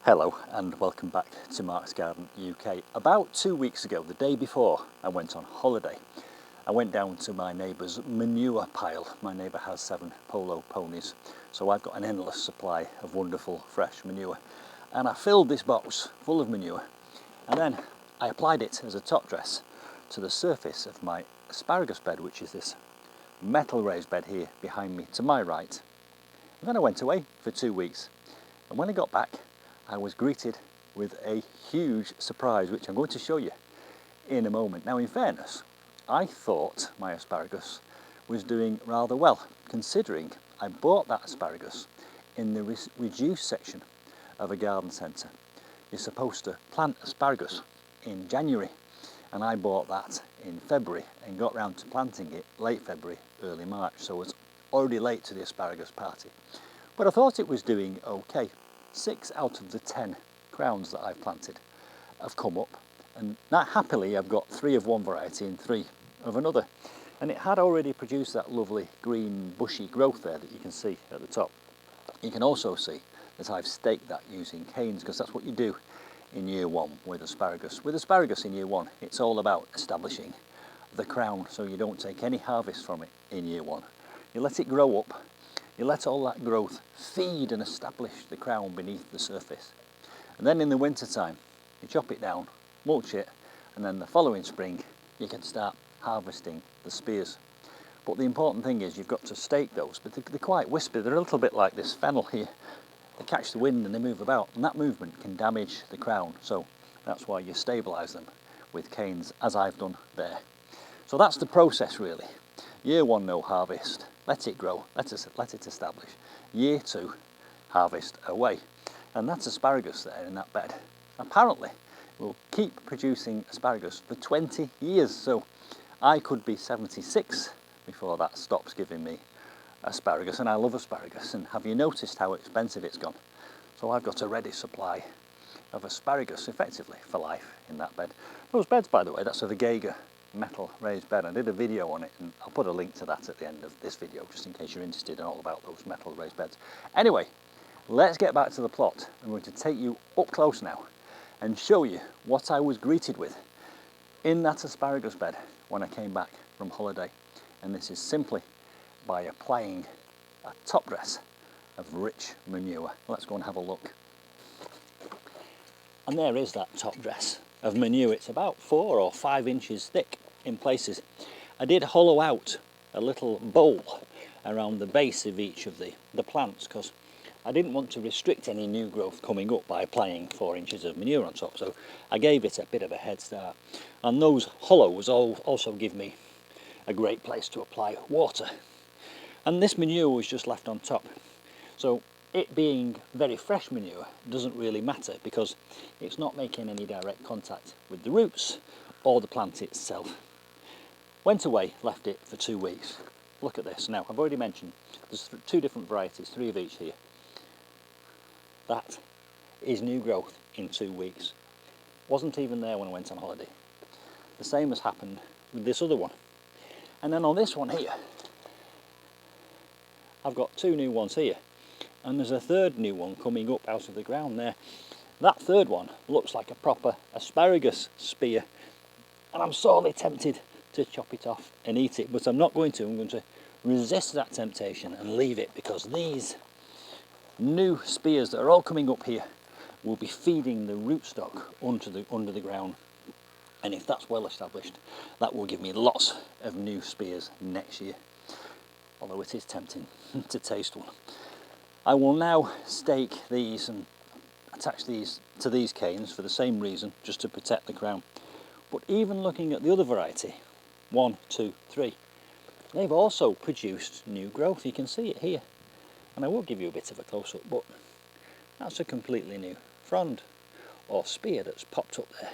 Hello and welcome back to Mark's Garden UK. About 2 weeks ago, the day before I went on holiday, I went down to my neighbour's manure pile. My neighbour has 7 polo ponies, so I've got an endless supply of wonderful fresh manure. And I filled this box full of manure, and then I applied it as a top dress to the surface of my asparagus bed, which is this metal raised bed here behind me to my right. And then I went away for 2 weeks, and when I got back I was greeted with a huge surprise, which I'm going to show you in a moment. Now, in fairness, I thought my asparagus was doing rather well, considering I bought that asparagus in the reduced section of a garden centre. You're supposed to plant asparagus in January, and I bought that in February and got round to planting it late February, early March, so I was already late to the asparagus party. But I thought it was doing okay. 6 out of the 10 crowns that I've planted have come up, and now happily I've got 3 of one variety and 3 of another, and it had already produced that lovely green bushy growth there that you can see at the top. You can also see that I've staked that using canes, because that's what you do in year 1 with asparagus. With asparagus in year 1, it's all about establishing the crown, so you don't take any harvest from it in year 1. You let it grow up. You let all that growth feed and establish the crown beneath the surface. And then in the winter time, you chop it down, mulch it, and then the following spring, you can start harvesting the spears. But the important thing is you've got to stake those, but they're quite wispy. They're a little bit like this fennel here. They catch the wind and they move about, and that movement can damage the crown. So that's why you stabilise them with canes, as I've done there. So that's the process really. Year 1, no harvest. Let it grow, let it establish. Year 2, harvest away. And that's asparagus there in that bed. Apparently, we'll keep producing asparagus for 20 years. So I could be 76 before that stops giving me asparagus. And I love asparagus. And have you noticed how expensive it's gone? So I've got a ready supply of asparagus, effectively, for life in that bed. Those beds, by the way, that's a Vegega metal raised bed. I did a video on it, and I'll put a link to that at the end of this video, just in case you're interested in all about those metal raised beds. Anyway, let's get back to the plot. I'm going to take you up close now and show you what I was greeted with in that asparagus bed when I came back from holiday. And this is simply by applying a top dress of rich manure. Let's go and have a look. And there is that top dress of manure. It's about 4 or 5 inches thick in places. I did hollow out a little bowl around the base of each of the plants, because I didn't want to restrict any new growth coming up by applying 4 inches of manure on top, so I gave it a bit of a head start. And those hollows also give me a great place to apply water. And this manure was just left on top, so it being very fresh manure doesn't really matter, because it's not making any direct contact with the roots or the plant itself. Went away, left it for 2 weeks. Look at this. Now, I've already mentioned there's 2 different varieties, 3 of each here. That is new growth in 2 weeks. Wasn't even there when I went on holiday. The same has happened with this other one. And then on this one here, I've got 2 new ones here. And there's a 3rd new one coming up out of the ground there. That 3rd one looks like a proper asparagus spear, and I'm sorely tempted to chop it off and eat it, but I'm not going to. I'm going to resist that temptation and leave it, because these new spears that are all coming up here will be feeding the rootstock under the ground, and if that's well established, that will give me lots of new spears next year, although it is tempting to taste one. I will now stake these and attach these to these canes for the same reason, just to protect the crown. But even looking at the other variety, 1, 2, 3, they've also produced new growth. You can see it here, and I will give you a bit of a close-up, but that's a completely new frond or spear that's popped up there.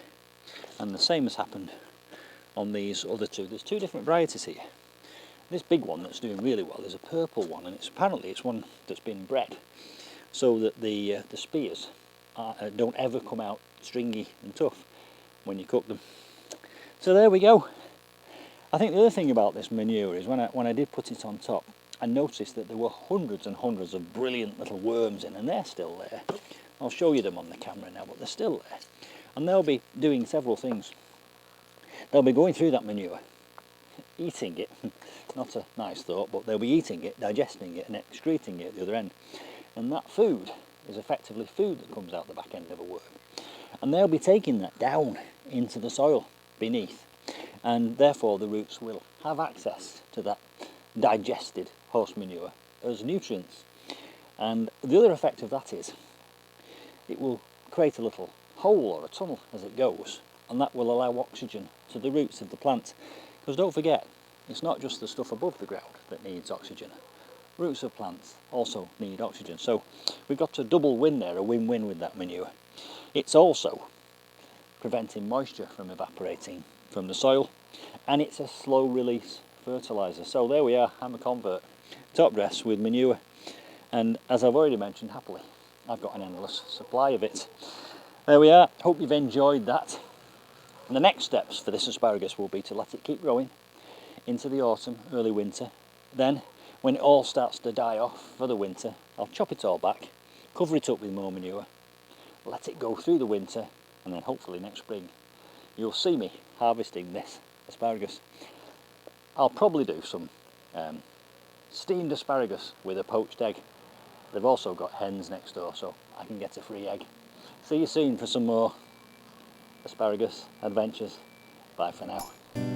And the same has happened on these other 2. There's 2 different varieties here. This big one that's doing really well is a purple one, and apparently it's one that's been bred so that the spears don't ever come out stringy and tough when you cook them. So there we go. I think the other thing about this manure is when I did put it on top, I noticed that there were hundreds and hundreds of brilliant little worms in, and they're still there. I'll show you them on the camera now, but they're still there. And they'll be doing several things. They'll be going through that manure, eating it, not a nice thought, but they'll be eating it, digesting it and excreting it at the other end. And that food is effectively food that comes out the back end of a worm. And they'll be taking that down into the soil beneath, and therefore the roots will have access to that digested horse manure as nutrients. And the other effect of that is it will create a little hole or a tunnel as it goes, and that will allow oxygen to the roots of the plant. Because don't forget, it's not just the stuff above the ground that needs oxygen. Roots of plants also need oxygen. So we've got a double win there, a win-win with that manure. It's also preventing moisture from evaporating from the soil, and it's a slow release fertiliser. So there we are, I'm a convert. Top dress with manure, and as I've already mentioned, happily I've got an endless supply of it. There we are, hope you've enjoyed that. And the next steps for this asparagus will be to let it keep growing into the autumn, early winter. Then when it all starts to die off for the winter, I'll chop it all back, cover it up with more manure, let it go through the winter, and then hopefully next spring you'll see me harvesting this asparagus. I'll probably do some steamed asparagus with a poached egg. They've also got hens next door, so I can get a free egg. See you soon for some more asparagus adventures. Bye for now.